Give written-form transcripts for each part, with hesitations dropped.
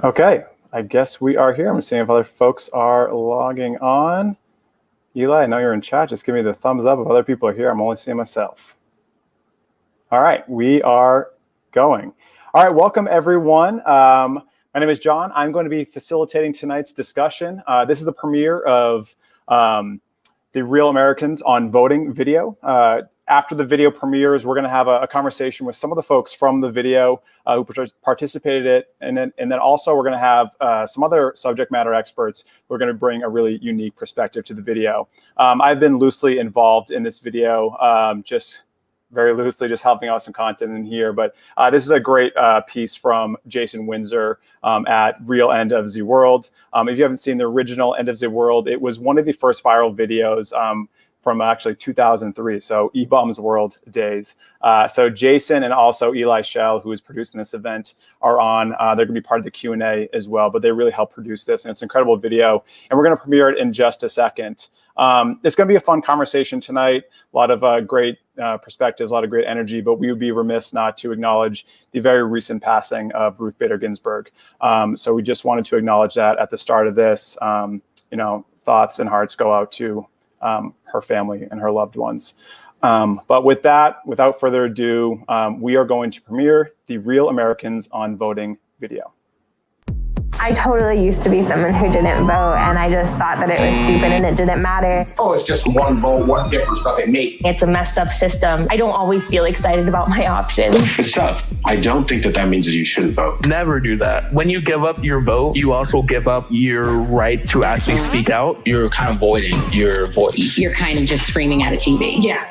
Okay, I guess we are here. I'm seeing if other folks are logging on. Eli, I know you're in chat. Just give me the thumbs up if other people are here. I'm only seeing myself. All right, we are going. All right, welcome everyone. My name is John. I'm going to be facilitating tonight's discussion. This is the premiere of the Real Americans on Voting video. After the video premieres, we're going to have a conversation with some of the folks from the video who participated in it. And then also we're going to have some other subject matter experts who are going to bring a really unique perspective to the video. I've been loosely involved in this video, just very loosely, just helping out some content in here. But this is a great piece from Jason Windsor at Real End of the World. If you haven't seen the original End of the World, it was one of the first viral videos from actually 2003, so E-Bombs World days. So Jason and also Eli Shell, who is producing this event, are on. They're going to be part of the Q&A as well, but they really helped produce this, and it's an incredible video. And we're going to premiere it in just a second. It's going to be a fun conversation tonight. A lot of great perspectives, a lot of great energy, but we would be remiss not to acknowledge the very recent passing of Ruth Bader Ginsburg. So we just wanted to acknowledge that at the start of this. Thoughts and hearts go out to her family and her loved ones. But with that, without further ado, we are going to premiere the Real Americans on Voting video. I totally used to be someone who didn't vote, and I just thought that it was stupid and it didn't matter. Oh, it's just one vote. What difference does it make? It's a messed up system. I don't always feel excited about my options. It's tough. I don't think that means that you shouldn't vote. Never do that. When you give up your vote, you also give up your right to actually speak out. You're kind of voiding your voice. You're kind of just screaming at a TV. Yeah,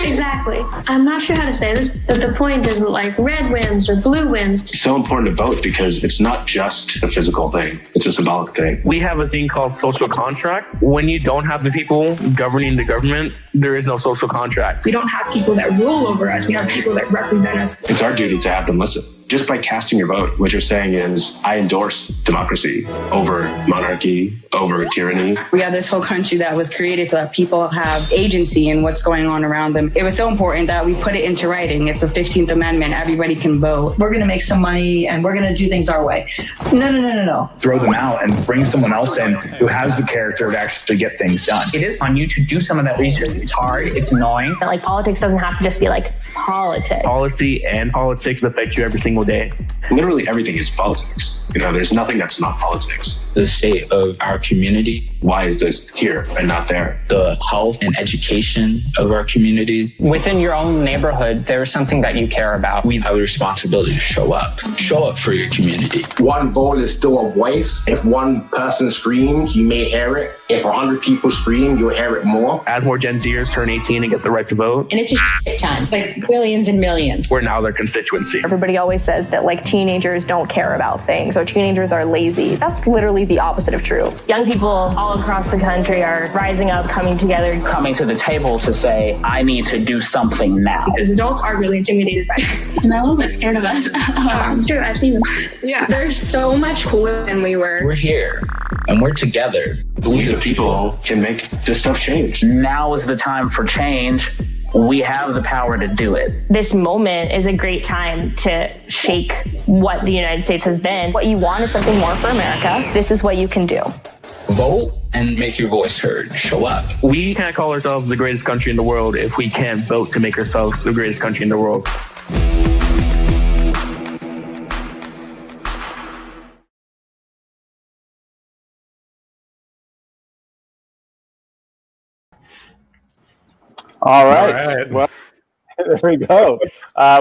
exactly. I'm not sure how to say this, but the point is like red wins or blue wins. It's so important to vote because it's not just a physical thing. It's a symbolic thing. We have a thing called social contract. When you don't have the people governing the government, there is no social contract. We don't have people that rule over us. We have people that represent us. It's our duty to have them listen. Just by casting your vote, what you're saying is, I endorse democracy over monarchy, over tyranny. We have this whole country that was created so that people have agency in what's going on around them. It was so important that we put it into writing. It's the 15th Amendment. Everybody can vote. We're going to make some money and we're going to do things our way. No. Throw them out and bring someone else in who has the character to actually get things done. It is on you to do some of that research. It's hard. It's annoying. Like, politics doesn't have to just be like politics. Policy and politics affect you every single day. Literally everything is politics. There's nothing that's not politics. The state of our community. Why is this here and not there? The health and education of our community. Within your own neighborhood, there's something that you care about. We have a responsibility to show up. Show up for your community. One vote is still a voice. If one person screams, you may hear it. If 100 people scream, you'll hear it more. As more Gen Zers turn 18 and get the right to vote. And it's a shit ton, like billions and millions. We're now their constituency. Everybody always says that like teenagers don't care about things or teenagers are lazy. That's literally the opposite of true. Young people all across the country are rising up, coming together. Coming to the table to say, I need to do something now. Because adults are really intimidated by us. And they're a little bit scared of us. It's true, I've seen them. Yeah, they're so much cooler than we were. We're here and we're together. We the people can make this stuff change. Now is the time for change. We have the power to do it. This moment is a great time to shake what the United States has been. What you want is something more for America. This is what you can do. Vote and make your voice heard. Show up. We can't call ourselves the greatest country in the world if we can't vote to make ourselves the greatest country in the world. All right. Well, there we go.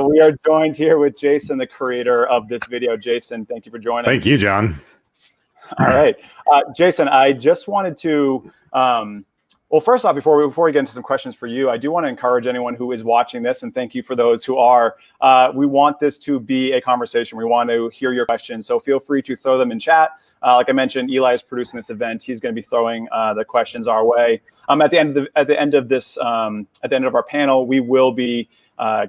We are joined here with Jason, the creator of this video. Jason, thank you for joining. Thank you, John. All right. Jason, I just wanted to, well, first off, before we get into some questions for you, I do want to encourage anyone who is watching this, and thank you for those who are. We want this to be a conversation. We want to hear your questions, so feel free to throw them in chat. Like I mentioned, Eli is producing this event. He's going to be throwing the questions our way. At the end of our panel, we will be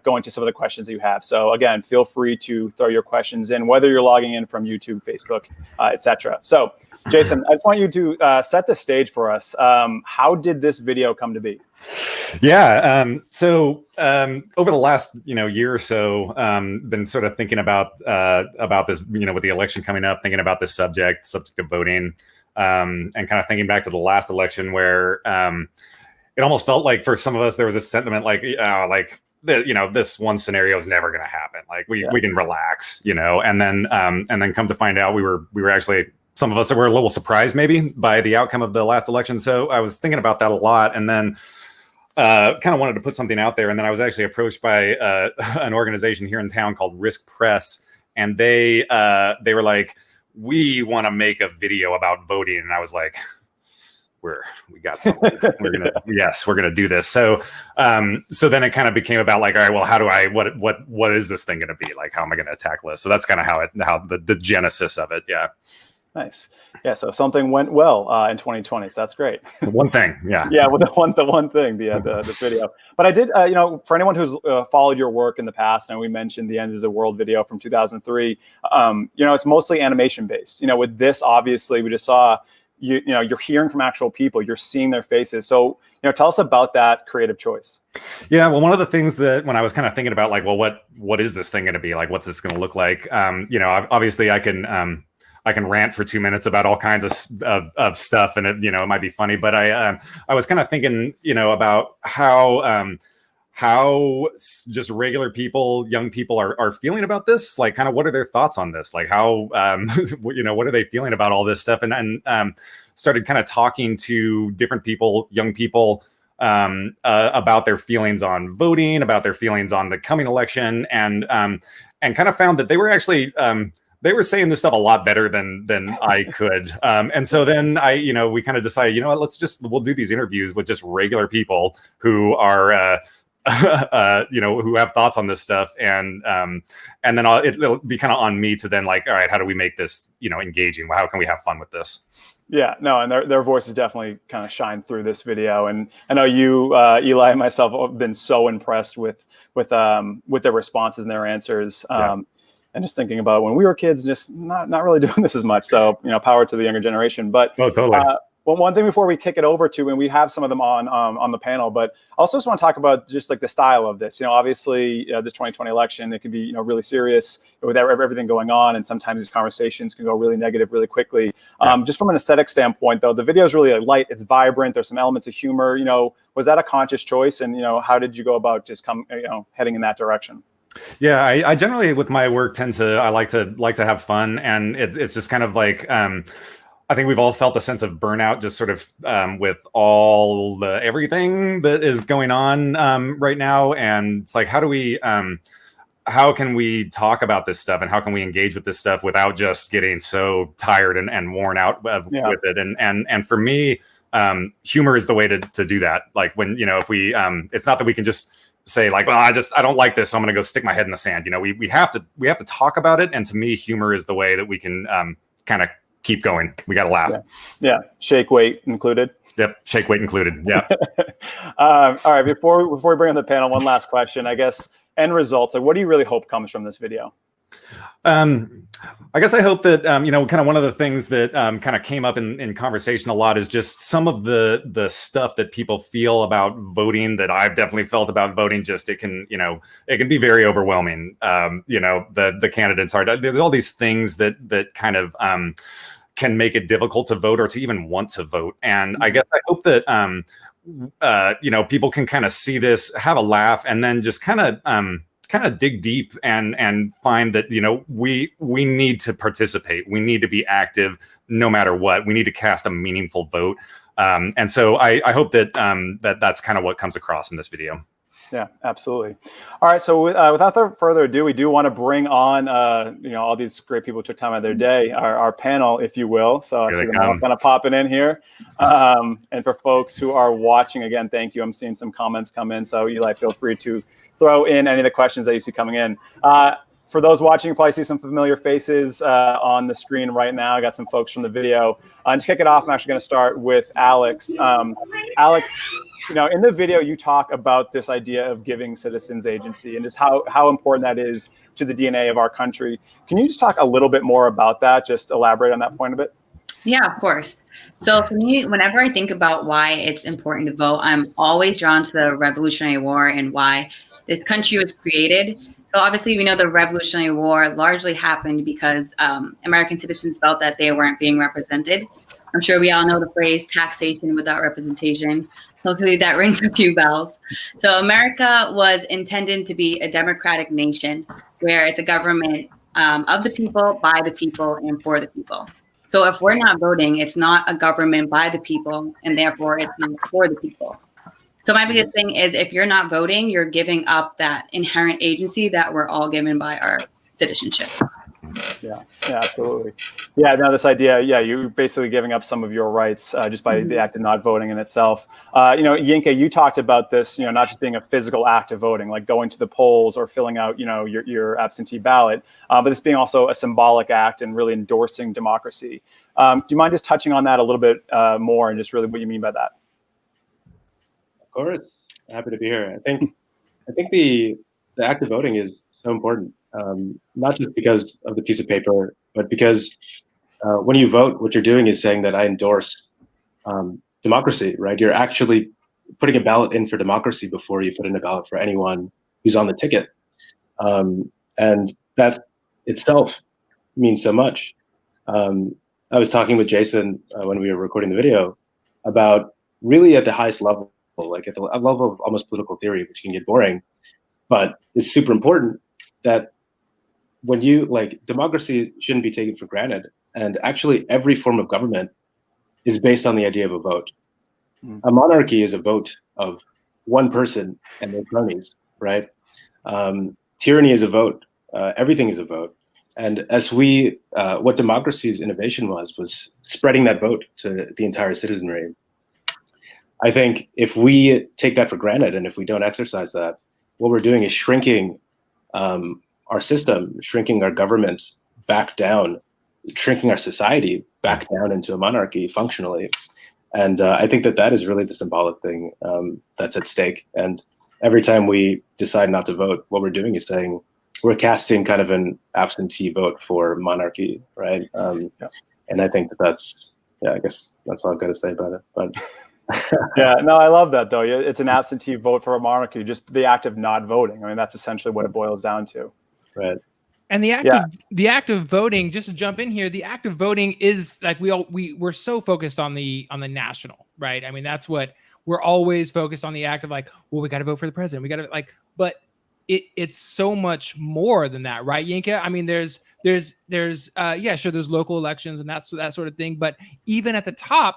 going to some of the questions that you have. So again, feel free to throw your questions in, whether you're logging in from YouTube, Facebook, etc. So Jason, I just want you to set the stage for us. How did this video come to be? Yeah. Over the last year or so, been sort of thinking about this, with the election coming up, thinking about this subject of voting, and kind of thinking back to the last election where it almost felt like for some of us there was a sentiment like this one scenario is never going to happen. Like we can relax, and then come to find out we were actually, some of us were a little surprised maybe by the outcome of the last election. So I was thinking about that a lot, and then kind of wanted to put something out there. And then I was actually approached by an organization here in town called Risk Press, and they were like, we want to make a video about voting. And I was like, we got something. we're gonna do this. So then it kind of became about like, all right, well, what is this thing gonna be like? How am I gonna tackle this? So that's kind of how the genesis of it. Yeah. Nice. Yeah. So something went well in 2020. So that's great. One thing. Yeah. Yeah. With the one thing, this video. But I did, for anyone who's followed your work in the past, and we mentioned the End is a World video from 2003. It's mostly animation based. With this, obviously, we just saw. You're hearing from actual people, you're seeing their faces. So, tell us about that creative choice. Yeah, well, one of the things that when I was kind of thinking about like, well, what is this thing going to be like? What's this going to look like? Obviously I can rant for 2 minutes about all kinds of stuff, and it might be funny, but I was kind of thinking, about how just regular people, young people are feeling about this, like kind of what are their thoughts on this, like how what are they feeling about all this stuff, and started kind of talking to different people, young people, about their feelings on voting, about their feelings on the coming election, and kind of found that they were actually they were saying this stuff a lot better than I could. And so then we kind of decided, we'll do these interviews with just regular people who are who have thoughts on this stuff, and then it'll be kind of on me to then like, all right, how do we make this engaging? How can we have fun with this? Yeah, no, and their voices definitely kind of shine through this video. And I know you, Eli, and myself have been so impressed with their responses and their answers. And just thinking about when we were kids, just not really doing this as much. So power to the younger generation. But totally. Well, one thing before we kick it over to, and we have some of them on the panel, but I also just want to talk about just like the style of this. Obviously, this 2020 election, it can be really serious with everything going on, and sometimes these conversations can go really negative really quickly. Just from an aesthetic standpoint, though, the video is really light. It's vibrant. There's some elements of humor. Was that a conscious choice? And how did you go about just heading in that direction? Yeah, I generally with my work I like to have fun, and it's just kind of like. I think we've all felt a sense of burnout, just sort of with all the everything that is going on right now. And it's like, how can we talk about this stuff, and how can we engage with this stuff without just getting so tired and worn out with it? And for me, humor is the way to do that. Like when, if we, it's not that we can just say like, well, I don't like this, so I'm going to go stick my head in the sand. We have to talk about it. And to me, humor is the way that we can kind of keep going. We got to laugh. Yeah. Shake weight included. Yep. Shake weight included. Yeah. All right. Before we bring on the panel, one last question, I guess, end results. Like, what do you really hope comes from this video? I guess I hope that, kind of one of the things that kind of came up in conversation a lot is just some of the stuff that people feel about voting that I've definitely felt about voting. Just it can be very overwhelming. The candidates are, there's all these things that kind of can make it difficult to vote or to even want to vote. And I guess I hope that, people can kind of see this, have a laugh, and then just kind of dig deep and find that, we need to participate. We need to be active no matter what. We need to cast a meaningful vote. And so I hope that that's kind of what comes across in this video. Yeah, absolutely. All right. So without further ado, we do want to bring on, all these great people who took time out of their day, our panel, if you will. So I see them all kind of popping in here. And for folks who are watching, again, thank you. I'm seeing some comments come in. So Eli, feel free to throw in any of the questions that you see coming in. For those watching, you probably see some familiar faces on the screen right now. I got some folks from the video. To kick it off, I'm actually going to start with Alex. Alex, in the video, you talk about this idea of giving citizens agency and just how important that is to the DNA of our country. Can you just talk a little bit more about that? Just elaborate on that point a bit. Yeah, of course. So for me, whenever I think about why it's important to vote, I'm always drawn to the Revolutionary War and why this country was created. So obviously, we know the Revolutionary War largely happened because American citizens felt that they weren't being represented. I'm sure we all know the phrase taxation without representation. Hopefully that rings a few bells. So America was intended to be a democratic nation where it's a government of the people, by the people, and for the people. So if we're not voting, it's not a government by the people, and therefore it's not for the people. So my biggest thing is if you're not voting, you're giving up that inherent agency that we're all given by our citizenship. Yeah, absolutely. Yeah, no, this idea, you're basically giving up some of your rights just by the act of not voting in itself. Yinka, you talked about this, not just being a physical act of voting, like going to the polls or filling out, your absentee ballot, but this being also a symbolic act and really endorsing democracy. Do you mind just touching on that a little bit more and just really what you mean by that? Of course, happy to be here. I think the act of voting is so important. Not just because of the piece of paper, but because when you vote, what you're doing is saying that I endorse democracy, right? You're actually putting a ballot in for democracy before you put in a ballot for anyone who's on the ticket. And that itself means so much. I was talking with Jason when we were recording the video about really at the highest level, like at the level of almost political theory, which can get boring, but it's super important that when democracy shouldn't be taken for granted. And actually every form of government is based on the idea of a vote. A monarchy is a vote of one person and their cronies, right? Tyranny is a vote. Everything is a vote. And as what democracy's innovation was spreading that vote to the entire citizenry. I think if we take that for granted and if we don't exercise that, what we're doing is shrinking our system, shrinking our government back down, shrinking our society back down into a monarchy functionally. And I think that is really the symbolic thing that's at stake. And every time we decide not to vote, what we're doing is saying we're casting kind of an absentee vote for monarchy, right? And I think that's, I guess that's all I've got to say about it. But yeah, no, I love that though. It's an absentee vote for a monarchy, just the act of not voting. I mean, that's essentially what it boils down to. Right. And the act of voting, just to jump in here, the act of voting is like we're so focused on the national, right? I mean, that's what we're always focused on, the act of like, well, we got to vote for the president. We got to but it's so much more than that, right, Yinka? I mean, there's there's local elections and that sort of thing, but even at the top,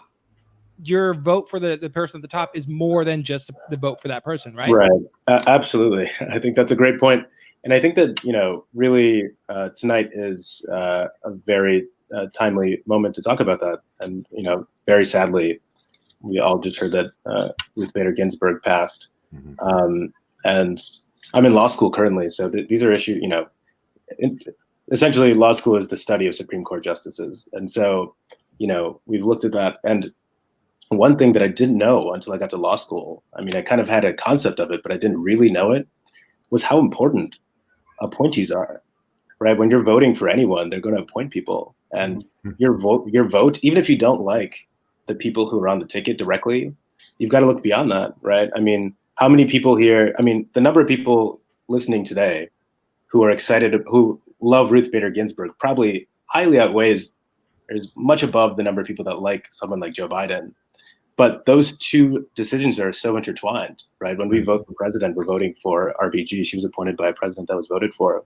your vote for the person at the top is more than just the vote for that person, right? Right. Absolutely. I think that's a great point. And I think that, really tonight is a very timely moment to talk about that. And, very sadly, we all just heard that Ruth Bader Ginsburg passed. And I'm in law school currently. So these are issues, essentially law school is the study of Supreme Court justices. And so, we've looked at that. And one thing that I didn't know until I got to law school, I mean, I kind of had a concept of it, but I didn't really know it, was how important appointees are, right? When you're voting for anyone, they're going to appoint people. And your vote, even if you don't like the people who are on the ticket directly, you've got to look beyond that, right? I mean, how many people here, the number of people listening today who are excited, who love Ruth Bader Ginsburg probably highly outweighs, is much above the number of people that like someone like Joe Biden. But those two decisions are so intertwined, right? When we vote for president, we're voting for RBG. She was appointed by a president that was voted for,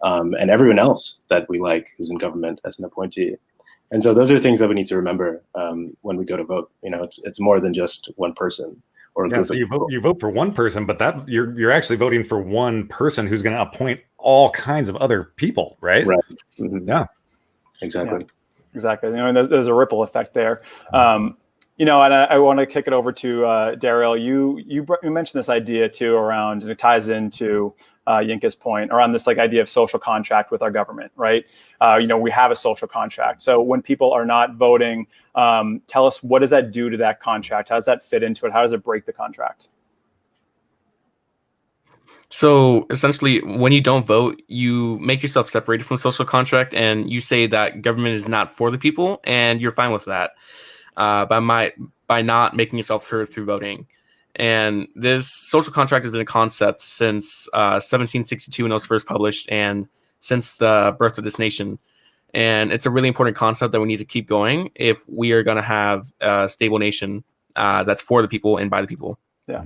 and everyone else that we like who's in government as an appointee. And so those are things that we need to remember when we go to vote. It's more than just one person or a group so of you vote for one person, but that you're actually voting for one person who's going to appoint all kinds of other people, right? Right. Yeah. Exactly. Yeah. Exactly. There's a ripple effect there. And I want to kick it over to Daryl. You mentioned this idea too around, and it ties into Yinka's point around this idea of social contract with our government, right? We have a social contract. So when people are not voting, tell us, what does that do to that contract? How does that fit into it? How does it break the contract? So essentially, when you don't vote, you make yourself separated from social contract, and you say that government is not for the people, and you're fine with that by not making yourself heard through voting. And this social contract has been a concept since 1762 when it was first published, and since the birth of this nation. And it's a really important concept that we need to keep going if we are going to have a stable nation that's for the people and by the people. Yeah.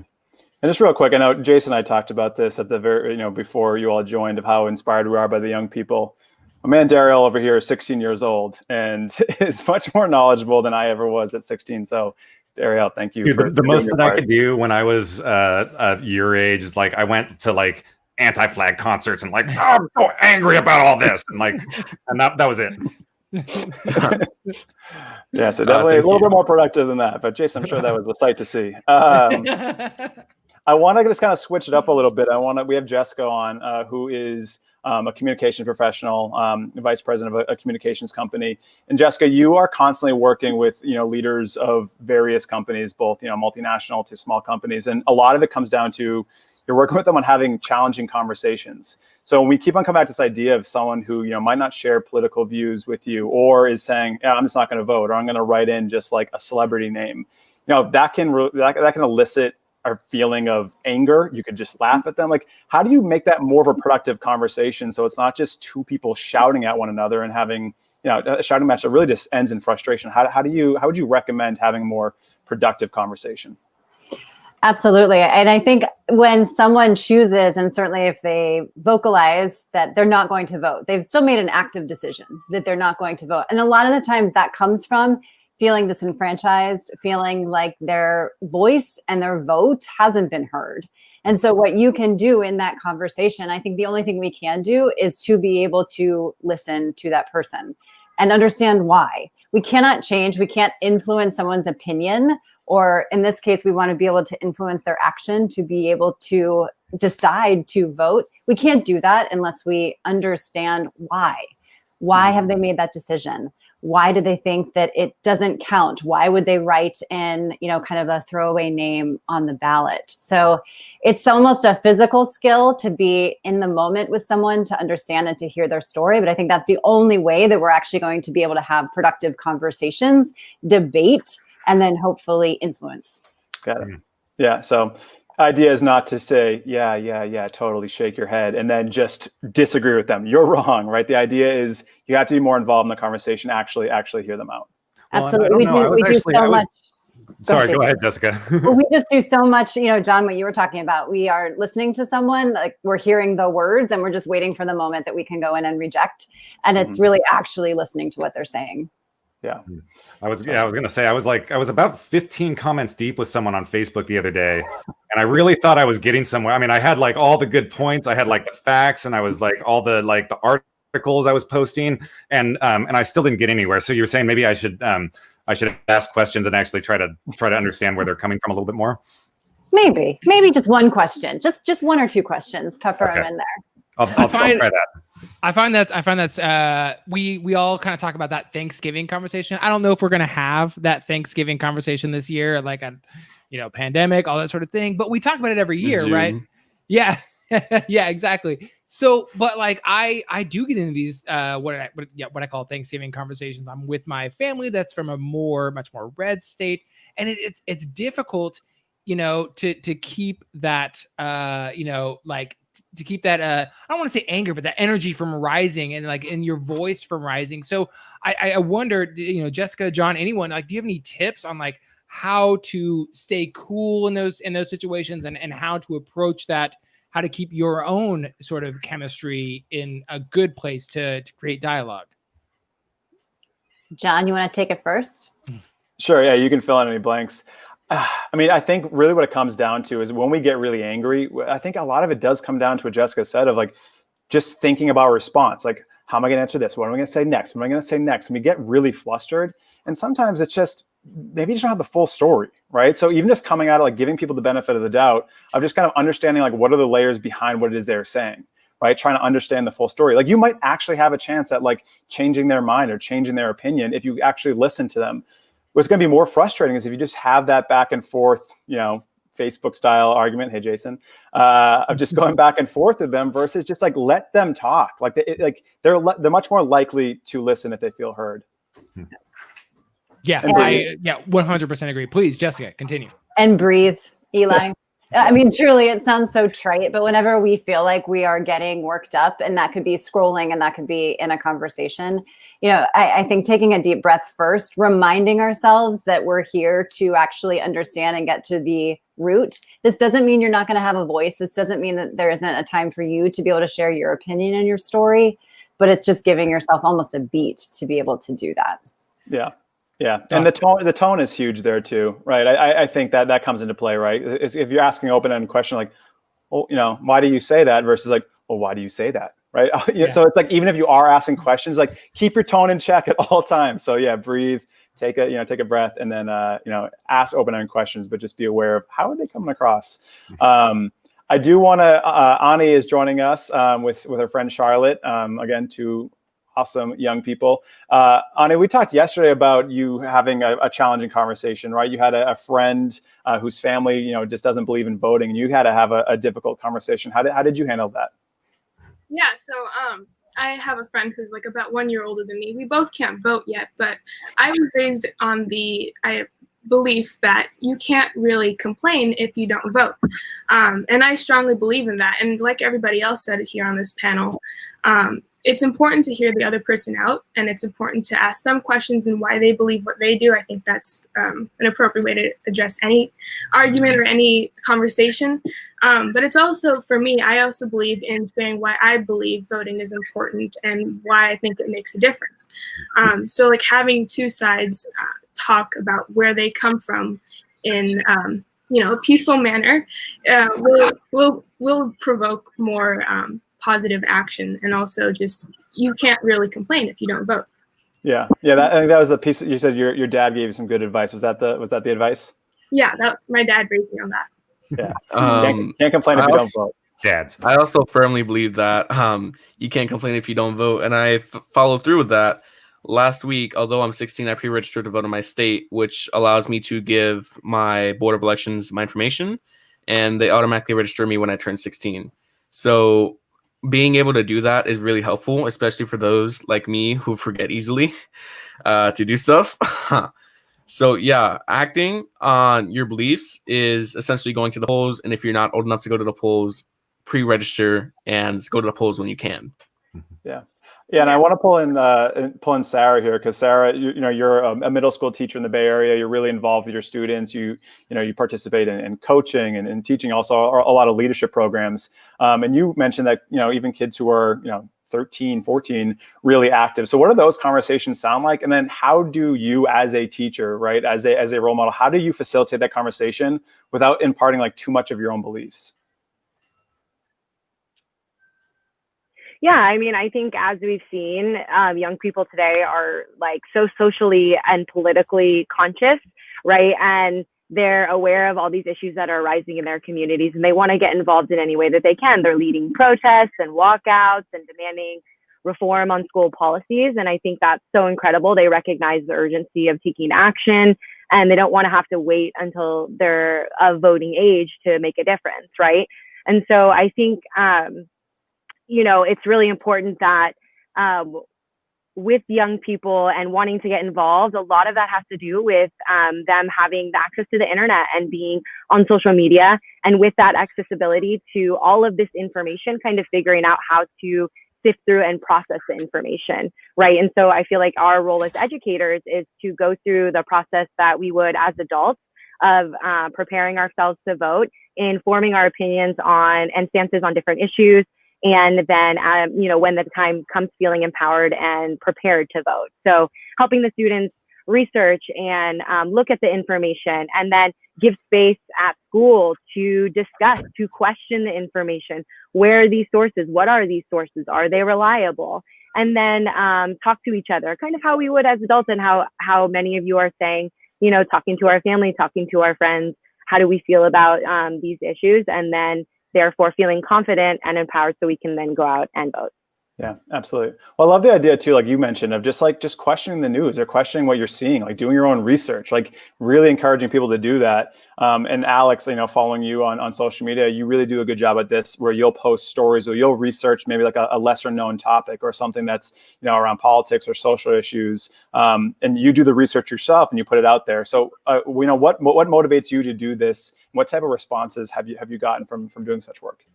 And just real quick, I know Jason and I talked about this at the very, before you all joined, of how inspired we are by the young people. My man Daryl over here is 16 years old and is much more knowledgeable than I ever was at 16. So Daryl, thank you. Dude, the most that I could do when I was your age is like I went to like anti-flag concerts and like, oh, I'm so angry about all this, and that was it. Yeah, so definitely a little bit more productive than that. But Jason, I'm sure that was a sight to see. I want to just kind of switch it up a little bit. We have Jessica on, who is a communications professional, vice president of a communications company. And Jessica, you are constantly working with leaders of various companies, both multinational to small companies, and a lot of it comes down to you're working with them on having challenging conversations. So when we keep on coming back to this idea of someone who might not share political views with you, or is saying, yeah, I'm just not going to vote, or I'm going to write in just like a celebrity name, that can elicit a feeling of anger. You could just laugh at them. Like, how do you make that more of a productive conversation so it's not just two people shouting at one another and having a shouting match that really just ends in frustration? How would you recommend having a more productive conversation? Absolutely. And I think when someone chooses, and certainly if they vocalize that they're not going to vote, they've still made an active decision that they're not going to vote. And a lot of the times that comes from feeling disenfranchised, feeling like their voice and their vote hasn't been heard. And so what you can do in that conversation, I think the only thing we can do is to be able to listen to that person and understand why. We cannot change, we can't influence someone's opinion, or in this case, we want to be able to influence their action to be able to decide to vote. We can't do that unless we understand why. Why have they made that decision? Why do they think that it doesn't count? Why would they write in, kind of a throwaway name on the ballot? So it's almost a physical skill to be in the moment with someone, to understand and to hear their story. But I think that's the only way that we're actually going to be able to have productive conversations, debate, and then hopefully influence. Got it. Yeah. So idea is not to say, yeah, totally shake your head and then just disagree with them. You're wrong, right? The idea is you have to be more involved in the conversation, actually hear them out. Absolutely. We do so much. Sorry, go ahead, Jessica. We just do so much, John, what you were talking about. We are listening to someone, like we're hearing the words and we're just waiting for the moment that we can go in and reject. And it's really actually listening to what they're saying. Yeah. I was going to say, I was about 15 comments deep with someone on Facebook the other day, and I really thought I was getting somewhere. I mean, I had like all the good points, I had like the facts, and I was like all the the articles I was posting, and I still didn't get anywhere. So you were saying maybe I should ask questions and actually try to understand where they're coming from a little bit more. Maybe just one question, just one or two questions, pepper them in there. I'll try that. I find that's we all kind of talk about that Thanksgiving conversation. I don't know if we're gonna have that Thanksgiving conversation this year, like a pandemic, all that sort of thing. But we talk about it every year, right? Yeah, yeah, exactly. So, but like I do get into these what I call Thanksgiving conversations. I'm with my family that's from a much more red state, and it's difficult, to keep that to keep that I don't want to say anger, but that energy from rising and in your voice from rising. So I wonder, Jessica, John, anyone, do you have any tips on how to stay cool in those situations and how to approach that, how to keep your own sort of chemistry in a good place to create dialogue? John, you want to take it first? Sure. Yeah, you can fill in any blanks. I mean, I think really what it comes down to is when we get really angry, I think a lot of it does come down to what Jessica said of just thinking about a response. Like, how am I going to answer this? What am I going to say next? What am I going to say next? And we get really flustered. And sometimes it's just, maybe you just don't have the full story, right? So even just coming out of giving people the benefit of the doubt of just kind of understanding what are the layers behind what it is they're saying, right? Trying to understand the full story. You might actually have a chance at changing their mind or changing their opinion if you actually listen to them. What's going to be more frustrating is if you just have that back and forth, Facebook style argument. Hey, Jason, of just going back and forth with them versus just like let them talk. Like they're much more likely to listen if they feel heard. Yeah, I 100% agree. Please, Jessica, continue. And breathe, Eli. I mean, truly, it sounds so trite, but whenever we feel like we are getting worked up, and that could be scrolling and that could be in a conversation, I think taking a deep breath first, reminding ourselves that we're here to actually understand and get to the root. This doesn't mean you're not going to have a voice. This doesn't mean that there isn't a time for you to be able to share your opinion and your story, but it's just giving yourself almost a beat to be able to do that. Yeah. Yeah, and the tone is huge there too, right? I think that comes into play, right? If you're asking an open-ended question like, "Oh, why do you say that?" versus like, "Well, why do you say that?" Right? So it's like even if you are asking questions, like keep your tone in check at all times. So yeah, breathe, take a breath, and then ask open-ended questions, but just be aware of how are they coming across. I do want to. Ani is joining us with her friend Charlotte. Again, two awesome young people. Ani, we talked yesterday about you having a challenging conversation, right? You had a friend whose family, just doesn't believe in voting, and you had to have a difficult conversation. How did you handle that? Yeah, so I have a friend who's like about 1 year older than me. We both can't vote yet, but I was raised on the belief that you can't really complain if you don't vote. And I strongly believe in that. And like everybody else said here on this panel, it's important to hear the other person out, and it's important to ask them questions and why they believe what they do. I think that's an appropriate way to address any argument or any conversation. But it's also, for me, I also believe in saying why I believe voting is important and why I think it makes a difference. So like having two sides talk about where they come from in a peaceful manner will provoke more positive action, and also just you can't really complain if you don't vote. Yeah. I think that was the piece that you said your dad gave you some good advice. Was that the advice? Yeah, my dad raised me on that. Yeah. Can't complain if you don't vote. Dads. I also firmly believe that you can't complain if you don't vote, and I follow through with that. Last week, although I'm 16, I pre-registered to vote in my state, which allows me to give my board of elections my information, and they automatically register me when I turn 16. So being able to do that is really helpful, especially for those like me who forget easily to do stuff. So yeah, acting on your beliefs is essentially going to the polls. And if you're not old enough to go to the polls, pre-register and go to the polls when you can. Yeah. Yeah, and I want to pull in Sarah here, because Sarah, you're a middle school teacher in the Bay Area. You're really involved with your students. You participate in coaching and teaching, also a lot of leadership programs. And you mentioned that even kids who are 13, 14, really active. So what do those conversations sound like? And then how do you, as a teacher, right, as a role model, how do you facilitate that conversation without imparting like too much of your own beliefs? Yeah, I mean, I think as we've seen, young people today are like so socially and politically conscious, right? And they're aware of all these issues that are rising in their communities, and they want to get involved in any way that they can. They're leading protests and walkouts and demanding reform on school policies. And I think that's so incredible. They recognize the urgency of taking action, and they don't want to have to wait until they're of voting age to make a difference, right? And so I think, it's really important that with young people and wanting to get involved, a lot of that has to do with them having the access to the internet and being on social media. And with that accessibility to all of this information, kind of figuring out how to sift through and process the information, right? And so I feel like our role as educators is to go through the process that we would as adults of preparing ourselves to vote, informing our opinions on and stances on different issues, and then, when the time comes, feeling empowered and prepared to vote. So helping the students research and look at the information, and then give space at school to discuss, to question the information. Where are these sources? What are these sources? Are they reliable? And then talk to each other, kind of how we would as adults, and how many of you are saying, talking to our family, talking to our friends. How do we feel about these issues? And then therefore feeling confident and empowered so we can then go out and vote. Yeah, absolutely. Well, I love the idea too, like you mentioned, of just questioning the news or questioning what you're seeing, like doing your own research, like really encouraging people to do that. And Alex, following you on social media, you really do a good job at this, where you'll post stories or you'll research maybe like a lesser known topic or something that's around politics or social issues, and you do the research yourself and you put it out there. So what motivates you to do this? What type of responses have you gotten from doing such work?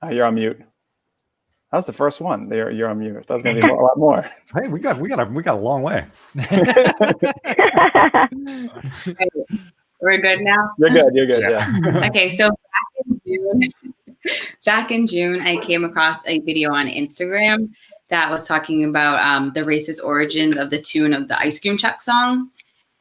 You're on mute. That was the first one. You're on mute. That was going to be a lot more. Hey, we got a long way. We're good now. You're good. You're good. Yeah. Okay, so back in June, I came across a video on Instagram that was talking about the racist origins of the tune of the Ice Cream Truck song.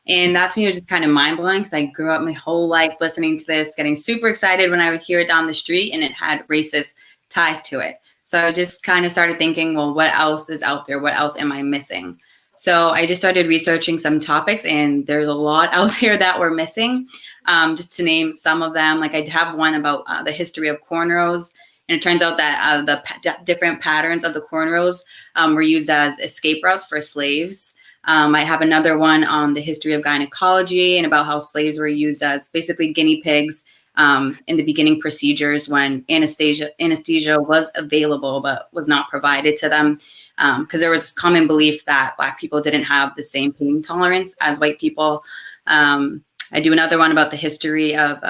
And that to me was just kind of mind blowing, because I grew up my whole life listening to this, getting super excited when I would hear it down the street, and it had racist ties to it. So I just kind of started thinking, well, what else is out there? What else am I missing? So I just started researching some topics, and there's a lot out there that we're missing. Just to name some of them, like I have one about the history of cornrows. And it turns out that the different patterns of the cornrows were used as escape routes for slaves. I have another one on the history of gynecology and about how slaves were used as basically guinea pigs in the beginning procedures when anesthesia was available but was not provided to them, because there was common belief that Black people didn't have the same pain tolerance as white people. I do another one about the history of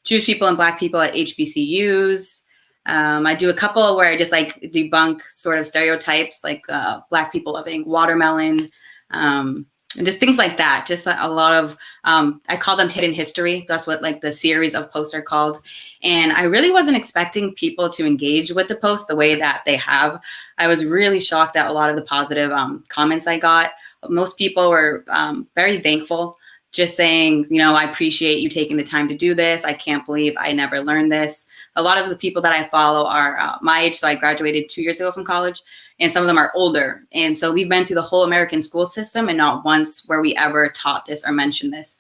Jewish people and Black people at HBCUs. I do a couple where I just like debunk sort of stereotypes, like Black people loving watermelon, and just things like that. Just a lot of, I call them hidden history. That's what like the series of posts are called. And I really wasn't expecting people to engage with the post the way that they have. I was really shocked at a lot of the positive comments I got. Most people were very thankful, just saying, I appreciate you taking the time to do this. I can't believe I never learned this. A lot of the people that I follow are my age. So I graduated 2 years ago from college, and some of them are older. And so we've been through the whole American school system, and not once were we ever taught this or mentioned this.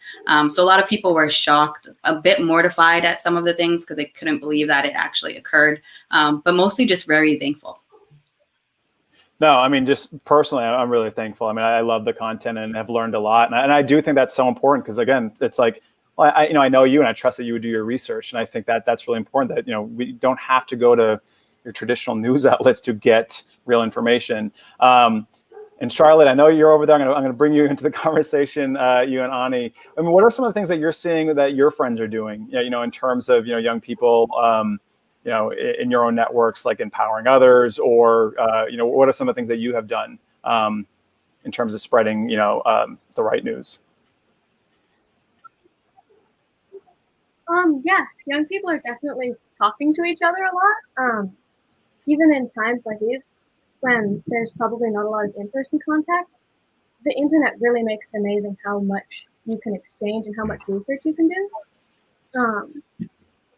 So a lot of people were shocked, a bit mortified at some of the things because they couldn't believe that it actually occurred, but mostly just very thankful. No, I mean, just personally, I'm really thankful. I mean, I love the content and have learned a lot. And I do think that's so important because, again, it's like, well, I know you and I trust that you would do your research. And I think that that's really important that, we don't have to go to your traditional news outlets to get real information. And Charlotte, I know you're over there. I'm going to bring you into the conversation, you and Ani. I mean, what are some of the things that you're seeing that your friends are doing, in terms of, young people, in your own networks, like empowering others, or, what are some of the things that you have done in terms of spreading, the right news? Yeah, young people are definitely talking to each other a lot. Even in times like these, when there's probably not a lot of in-person contact, the internet really makes it amazing how much you can exchange and how much research you can do.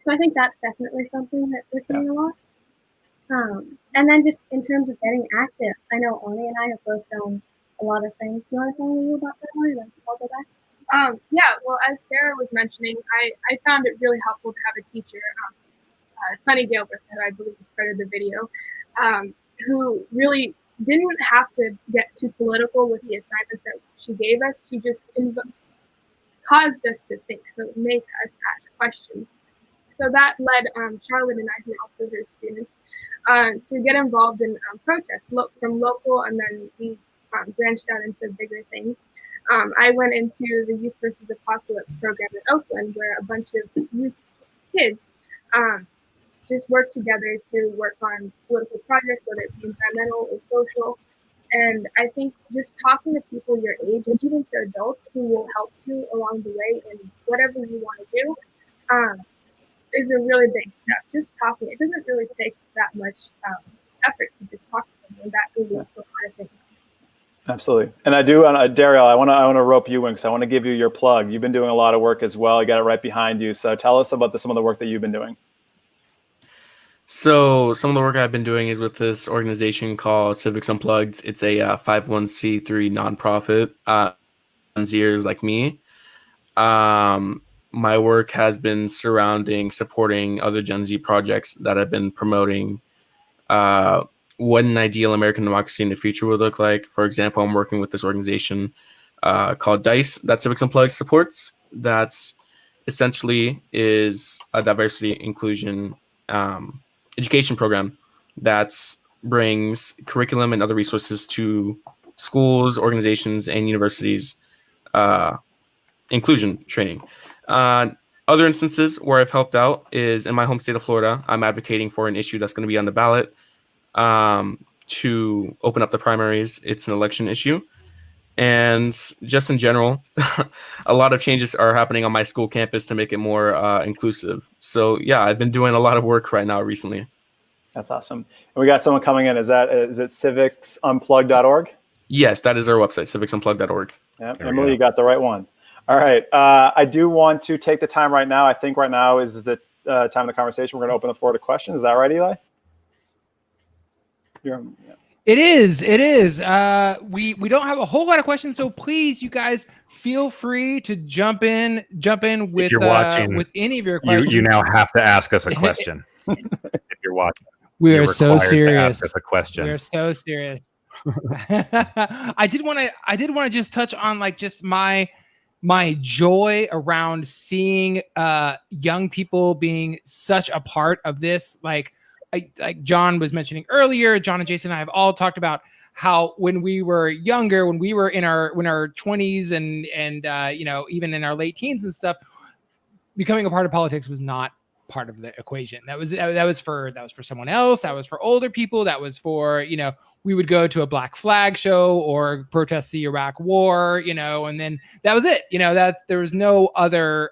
So I think that's definitely something that we're seeing a lot. And then just in terms of getting active, I know Ani and I have both done a lot of things. Do you want to tell me about that, Ani? Then I'll go back. Yeah, well, as Sarah was mentioning, I found it really helpful to have a teacher, Sunny Gilbert, that I believe is part of the video, who really didn't have to get too political with the assignments that she gave us. She just caused us to think, so it made us ask questions. So that led Charlotte and I, who are also her students, to get involved in protests from local, and then we branched out into bigger things. I went into the Youth versus Apocalypse program in Oakland, where a bunch of youth kids just worked together to work on political projects, whether it be environmental or social. And I think just talking to people your age, and even to adults who will help you along the way in whatever you want to do, is a really big step. Just talking. It doesn't really take that much effort to just talk to someone. That will lead to a lot of things. Absolutely. And I do, Daryl, I want to rope you in because I want to give you your plug. You've been doing a lot of work as well. You got it right behind you. So tell us about some of the work that you've been doing. So some of the work I've been doing is with this organization called Civics Unplugged. It's a 501c3 nonprofit. Years like me. My work has been surrounding supporting other Gen Z projects that have been promoting what an ideal American democracy in the future would look like. For example, I'm working with this organization called DICE that Civics Unplugged supports. That's essentially is a diversity inclusion education program that brings curriculum and other resources to schools, organizations, and universities, inclusion training. Other instances where I've helped out is in my home state of Florida. I'm advocating for an issue that's going to be on the ballot to open up the primaries. It's an election issue. And just in general, a lot of changes are happening on my school campus to make it more inclusive. So yeah, I've been doing a lot of work right now recently. That's awesome. And we got someone coming in. Is it civicsunplugged.org? Yes, that is our website, civicsunplugged.org. Yeah, Emily, you got the right one. All right. I do want to take the time right now. I think right now is the time of the conversation. We're going to open the floor to questions. Is that right, Eli? Yeah. It is. We don't have a whole lot of questions, so please, you guys, feel free to jump in with If you're watching, with any of your questions. You now have to ask us a question. If you're watching, we are so serious. To ask us a question. We are so serious. I did want to just touch on like just my joy around seeing young people being such a part of this. Like John was mentioning earlier, John and Jason and I have all talked about how when we were younger, when we were in our 20s and even in our late teens and stuff, becoming a part of politics was not part of the equation. That was for someone else. That was for older people. That was for, we would go to a Black Flag show or protest the Iraq War, and then that was it. There was no other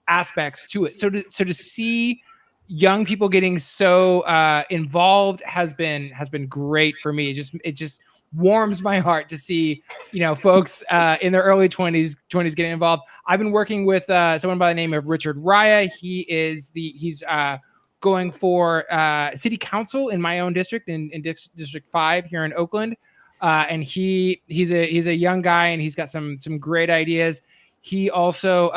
aspects to it. So to see young people getting so involved has been great for me. It just warms my heart to see, folks in their early 20s getting involved. I've been working with someone by the name of Richard Raya. He's going for city council in my own district in District 5 here in Oakland. And he's a young guy and he's got some great ideas. He also,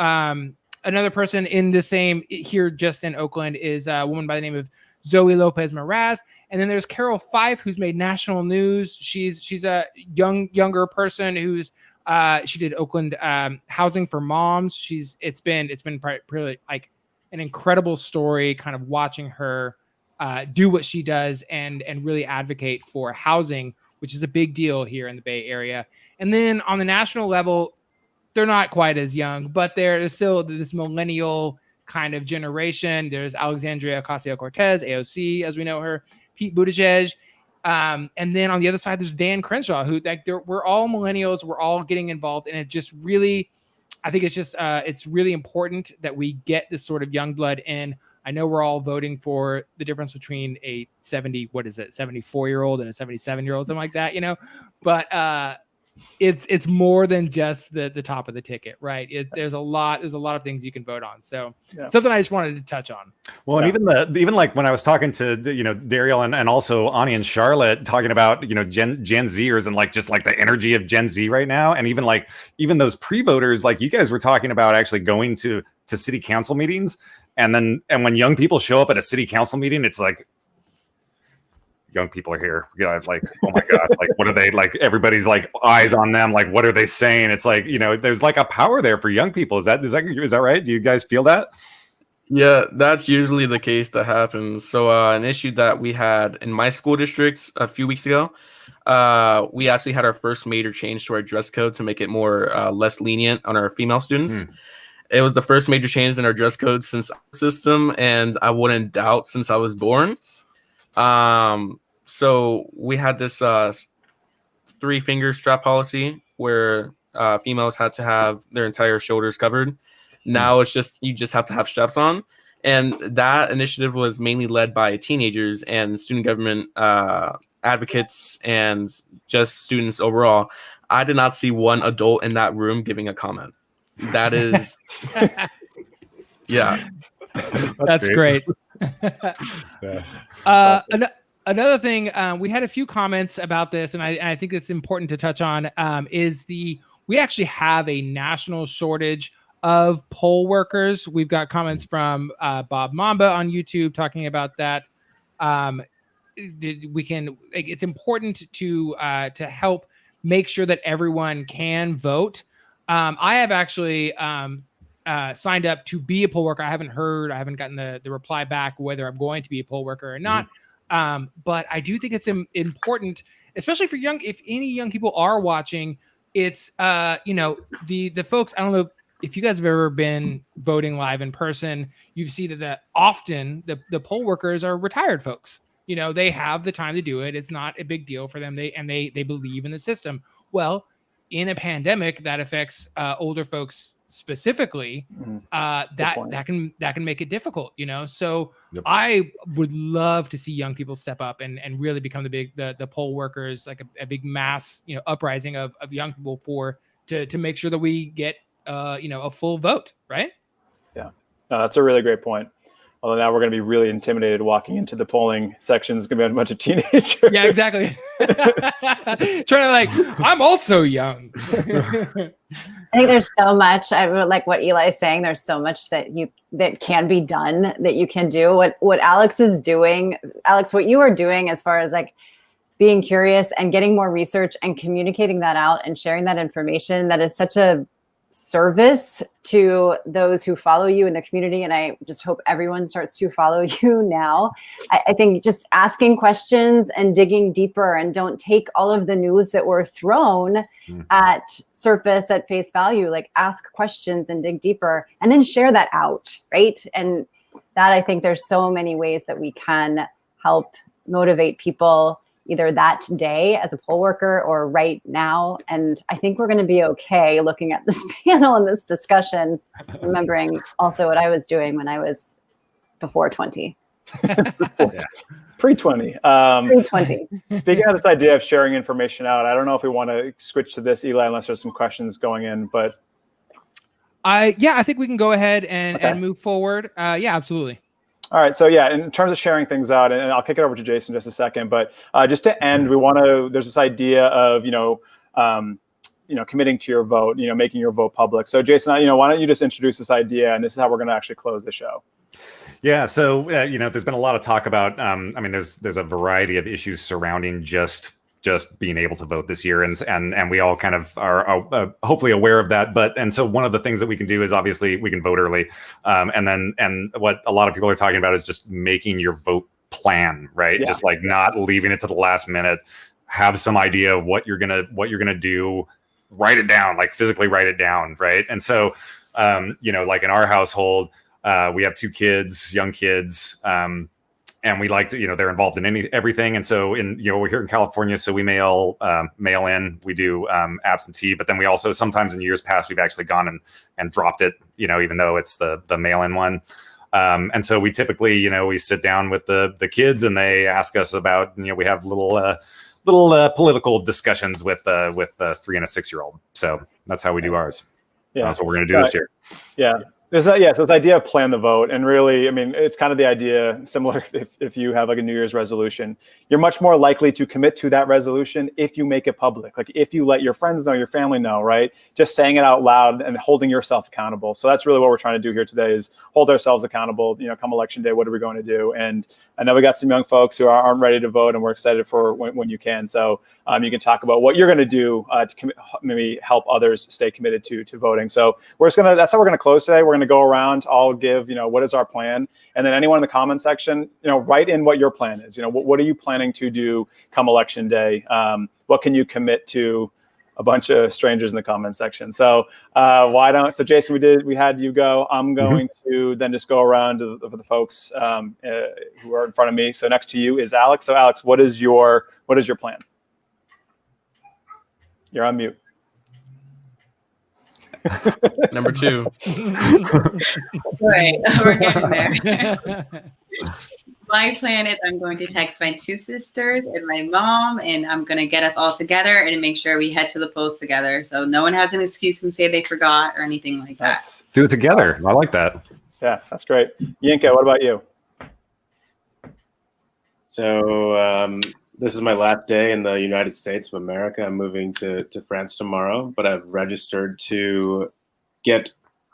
another person in the same here just in Oakland is a woman by the name of Zoe Lopez Meraz. And then there's Carol Fife, who's made national news. She's a younger person who's she did Oakland Housing for Moms. It's been pretty like an incredible story, kind of watching her do what she does and really advocate for housing, which is a big deal here in the Bay Area. And then on the national level, they're not quite as young, but there's still this millennial kind of generation. There's Alexandria Ocasio-Cortez, AOC, as we know her, Pete Buttigieg. And then on the other side, there's Dan Crenshaw, who we're all millennials. We're all getting involved. And it just really, I think it's really important that we get this sort of young blood in. I know we're all voting for the difference between a 74-year-old and a 77-year-old, something like that, but it's more than just the top of the ticket, right? There's a lot of things you can vote on. So something I just wanted to touch on. Well, and even like when I was talking to Dariel and also Ani and Charlotte talking about Gen Zers and like just like the energy of Gen Z right now, and even those pre-voters, like you guys were talking about actually going to city council meetings, and when young people show up at a city council meeting, it's like, young people are here. Like, oh my God, like, what are they like? Everybody's like eyes on them. Like, what are they saying? It's like, there's like a power there for young people. Is that right? Do you guys feel that? Yeah, that's usually the case that happens. So an issue that we had in my school districts a few weeks ago, we actually had our first major change to our dress code to make it more less lenient on our female students. It was the first major change in our dress code since our system, and I wouldn't doubt since I was born. So we had this 3-finger strap policy where females had to have their entire shoulders covered. Now it's you just have to have straps on. And that initiative was mainly led by teenagers and student government advocates and just students overall. I did not see one adult in that room giving a comment. That is, yeah. That's great. Another thing, we had a few comments about this, and I think it's important to touch on, is we actually have a national shortage of poll workers. We've got comments from Bob Mamba on YouTube talking about that. it's important to help make sure that everyone can vote. I have actually signed up to be a poll worker. I haven't gotten the reply back whether I'm going to be a poll worker or not. But I do think it's important, especially for if any young people are watching. It's the folks. I don't know if you guys have ever been voting live in person. You see that often the poll workers are retired folks. They have the time to do it. It's not a big deal for them. They believe in the system. Well, in a pandemic that affects older folks specifically, that can make it difficult. So I would love to see young people step up and really become the poll workers, like a big mass uprising of young people to make sure that we get a full vote, right? Yeah, no, that's a really great point. Although now we're going to be really intimidated walking into the polling section. It's going to be a bunch of teenagers. Yeah, exactly. Trying to I'm also young. I think there's so much. I like what Eli is saying. There's so much that can be done, that you can do. What Alex is doing, Alex, what you are doing as far as being curious and getting more research and communicating that out and sharing that information, that is such a service to those who follow you in the community. And I just hope everyone starts to follow you now. I think just asking questions and digging deeper, and don't take all of the news that were thrown at surface at face value. Ask questions and dig deeper, and then share that out, right? And that, I think there's so many ways that we can help motivate people, either that day as a poll worker or right now. And I think we're going to be okay looking at this panel and this discussion, remembering also what I was doing when I was before 20. Pre-20. Pre-20. Speaking of this idea of sharing information out, I don't know if we want to switch to this, Eli, unless there's some questions going in, but. I think we can go ahead and move forward. Yeah, absolutely. All right. So yeah, in terms of sharing things out, and I'll kick it over to Jason in just a second, but just to end, there's this idea of, committing to your vote, making your vote public. So Jason, why don't you just introduce this idea, and this is how we're going to actually close the show. Yeah. So, there's been a lot of talk about, there's a variety of issues surrounding just being able to vote this year, and we all kind of are hopefully aware of that. And so one of the things that we can do is, obviously, we can vote early, and what a lot of people are talking about is just making your vote plan, right? Yeah. Just not leaving it to the last minute. Have some idea of what you're gonna do. Write it down, physically write it down, right? And so, in our household, we have 2 kids, young kids. And we like to, they're involved in everything. And so we're here in California, so we mail in, we do absentee, but then we also, sometimes in years past, we've actually gone and dropped it, even though it's the mail-in one. And so we typically, we sit down with the kids, and they ask us about, we have little political discussions with a 3 and a 6-year-old. So that's how we do ours. Yeah. That's what we're going to do this year. Yeah. So this idea of plan the vote, and really, it's kind of the idea similar if you have a New Year's resolution, you're much more likely to commit to that resolution if you make it public. If you let your friends know, your family know, right? Just saying it out loud and holding yourself accountable. So that's really what we're trying to do here today, is hold ourselves accountable. Come election day, what are we going to do? And I know we got some young folks who aren't ready to vote, and we're excited for when you can. So you can talk about what you're going to do to maybe help others stay committed to voting. So that's how we're going to close today. We're going to go around. I'll give, what is our plan? And then anyone in the comment section, write in what your plan is. What are you planning to do come election day? What can you commit to? A bunch of strangers in the comment section. So so Jason, we had you go. I'm going to then just go around to the folks who are in front of me. So next to you is Alex. So Alex, what is your plan? You're on mute. Number 2. Right, we're getting there. My plan is I'm going to text my 2 sisters and my mom, and I'm going to get us all together and make sure we head to the polls together. So no one has an excuse and say they forgot or anything like that. Do it together. I like that. Yeah, that's great. Yinka, what about you? So this is my last day in the United States of America. I'm moving to France tomorrow, but I've registered to get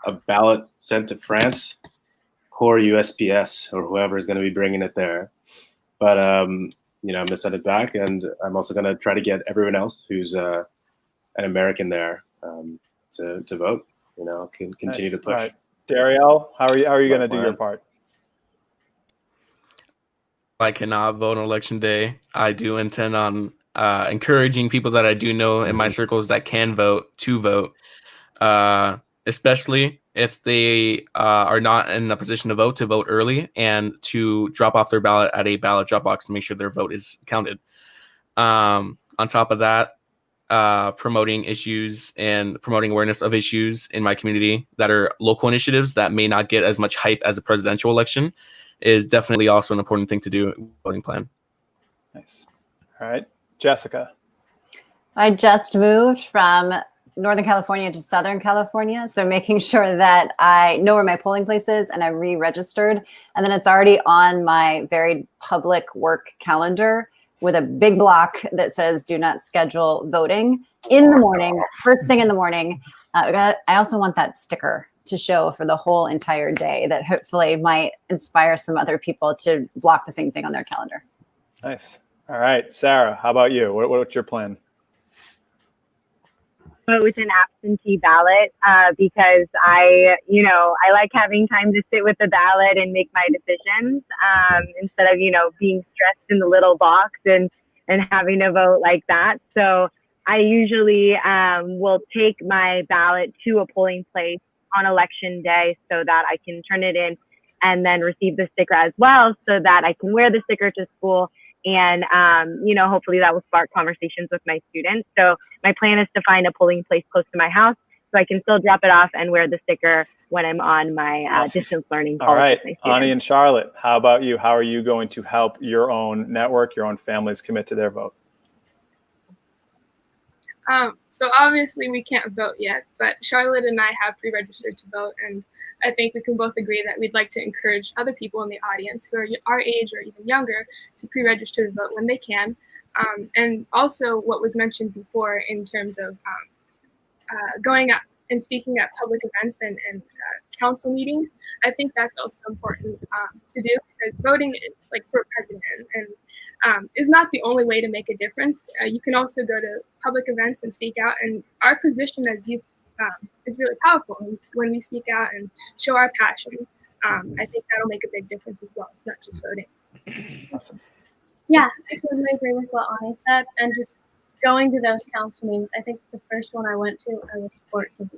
a ballot sent to France, or USPS, or whoever is going to be bringing it there. but I'm gonna send it back, and I'm also gonna try to get everyone else who's an American there to vote. Can continue to push. All right, Dario, how are you going to do your part? I cannot vote on election day. I do intend on encouraging people that I do know in my circles that can vote to vote, especially if they are not in a position to vote early, and to drop off their ballot at a ballot drop box to make sure their vote is counted. On top of that, promoting issues and promoting awareness of issues in my community that are local initiatives that may not get as much hype as a presidential election is definitely also an important thing to do in voting plan. Nice. All right, Jessica. I just moved from Northern California to Southern California. So making sure that I know where my polling place is and I re-registered. And then it's already on my very public work calendar with a big block that says do not schedule voting in the morning, first thing in the morning. I also want that sticker to show for the whole entire day that hopefully might inspire some other people to block the same thing on their calendar. Nice. All right, Sarah, how about you? What's your plan? Vote with an absentee ballot because I like having time to sit with the ballot and make my decisions instead of, being stressed in the little box and having to vote like that. So I usually will take my ballot to a polling place on election day so that I can turn it in and then receive the sticker as well so that I can wear the sticker to school. And, hopefully that will spark conversations with my students. So my plan is to find a polling place close to my house so I can still drop it off and wear the sticker when I'm on my distance learning call. All right, Ani and Charlotte, how about you? How are you going to help your own network, your own families commit to their vote? So obviously we can't vote yet, but Charlotte and I have pre-registered to vote, and I think we can both agree that we'd like to encourage other people in the audience who are our age or even younger to pre-register to vote when they can. And also what was mentioned before in terms of going out and speaking at public events and council meetings, I think that's also important to do, because voting like for president and is not the only way to make a difference. You can also go to public events and speak out, and our position as youth is really powerful. And when we speak out and show our passion, I think that'll make a big difference as well. It's not just voting. Awesome. Yeah, I totally agree with what Ani said, and just going to those council meetings. I think the first one I went to, I was 14.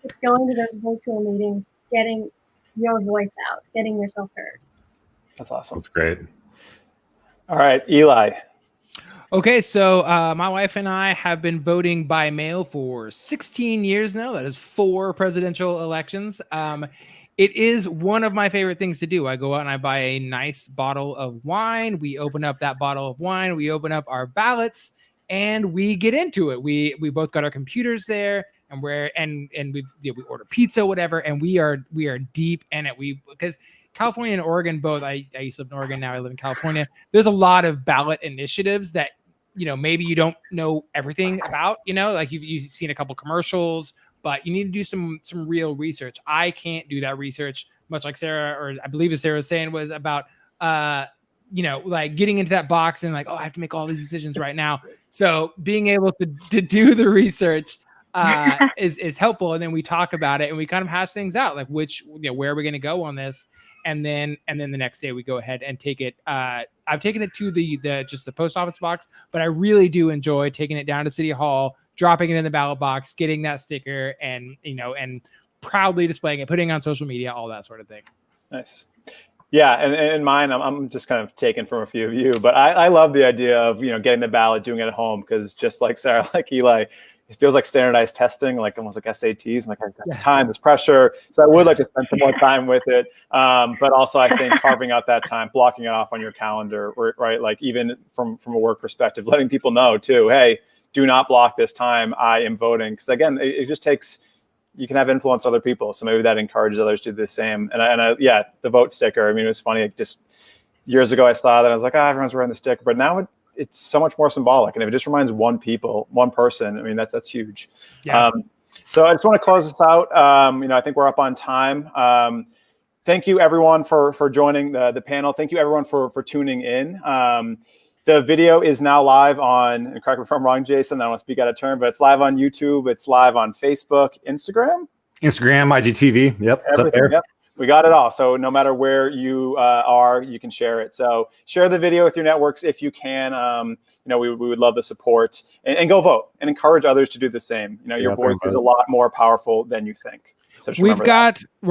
Just going to those virtual meetings, getting your voice out, getting yourself heard. That's awesome. That's great. All right, Eli. Okay, so my wife and I have been voting by mail for 16 years now. That is 4 presidential elections. It is one of my favorite things to do. I go out and I buy a nice bottle of wine. We open up that bottle of wine. We open up our ballots and we get into it. We both got our computers there, and we order pizza, whatever, and we are deep in it. Because California and Oregon both. I used to live in Oregon. Now I live in California. There's a lot of ballot initiatives that maybe you don't know everything about. Like you've seen a couple commercials, but you need to do some real research. I can't do that research, much like Sarah, or I believe as Sarah was saying, was about like getting into that box and like, oh, I have to make all these decisions right now. So being able to do the research is helpful, and then we talk about it and we kind of hash things out, like where are we going to go on this. And then the next day we go ahead and take it. I've taken it to the post office box, but I really do enjoy taking it down to City Hall, dropping it in the ballot box, getting that sticker, and proudly displaying it, putting it on social media, all that sort of thing. Nice. Yeah, and mine, I'm just kind of taken from a few of you, but I love the idea of getting the ballot, doing it at home, because just like Sarah, like Eli, it feels like standardized testing, like almost like SATs. I'm like, I've got time, there's pressure. So I would like to spend some more time with it. But also I think carving out that time, blocking it off on your calendar, right? Like even from a work perspective, letting people know too, hey, do not block this time. I am voting. Because again, it just takes, you can have influence on other people. So maybe that encourages others to do the same. And I the vote sticker, I mean, it was funny. Just years ago, I saw that. I was like, everyone's wearing the sticker. But now it's so much more symbolic. And if it just reminds one person, I mean, that's huge. Yeah. So I just want to close this out. I think we're up on time. thank you everyone for joining the panel. Thank you everyone for tuning in. The video is now live on, and correct me if I'm wrong, Jason, I don't want to speak out of turn, but it's live on YouTube, it's live on Facebook, Instagram, IGTV. Yep, it's up there. Yep. We got it all. So no matter where you are, you can share it. So share the video with your networks if you can. We would love the support, and go vote and encourage others to do the same. Your voice is a lot more powerful than you think. So we're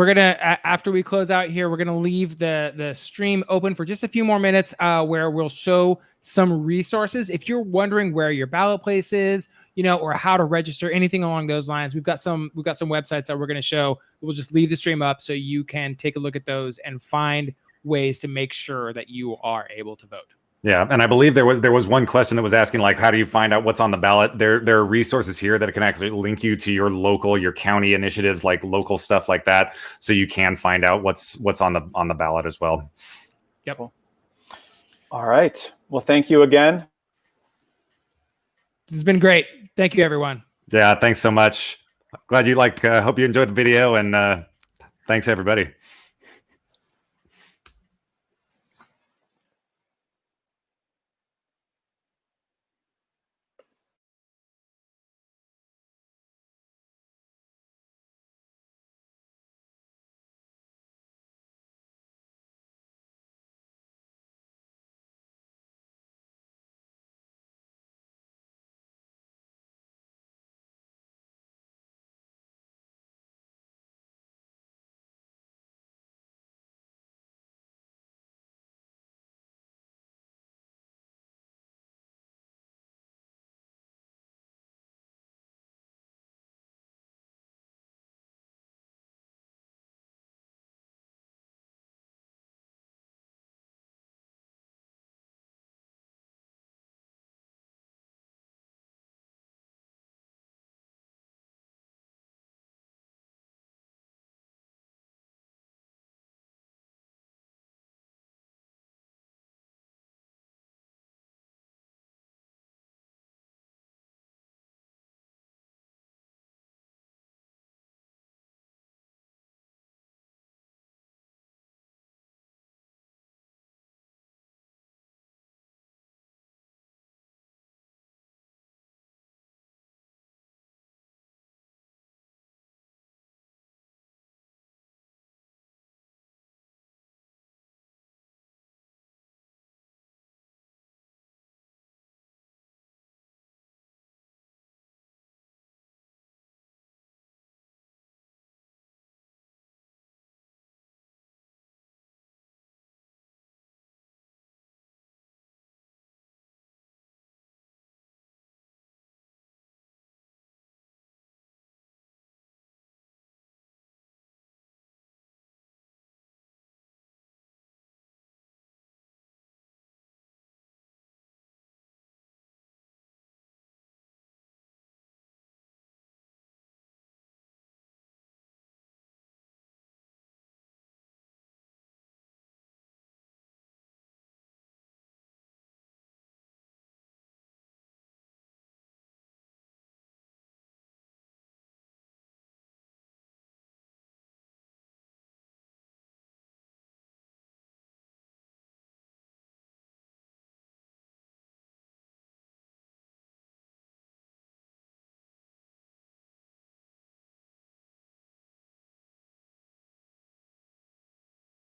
gonna, after we close out here, we're gonna leave the stream open for just a few more minutes, where we'll show some resources. If you're wondering where your ballot place is, or how to register, anything along those lines, we've got some websites that we're gonna show. We'll just leave the stream up so you can take a look at those and find ways to make sure that you are able to vote. Yeah, and I believe there was one question that was asking, like, how do you find out what's on the ballot? There are resources here that can actually link you to your local, your county initiatives, like local stuff like that, so you can find out what's on the ballot as well. Yep. All right. Well, thank you again. This has been great. Thank you, everyone. Yeah, thanks so much. Glad you hope you enjoyed the video, and thanks everybody.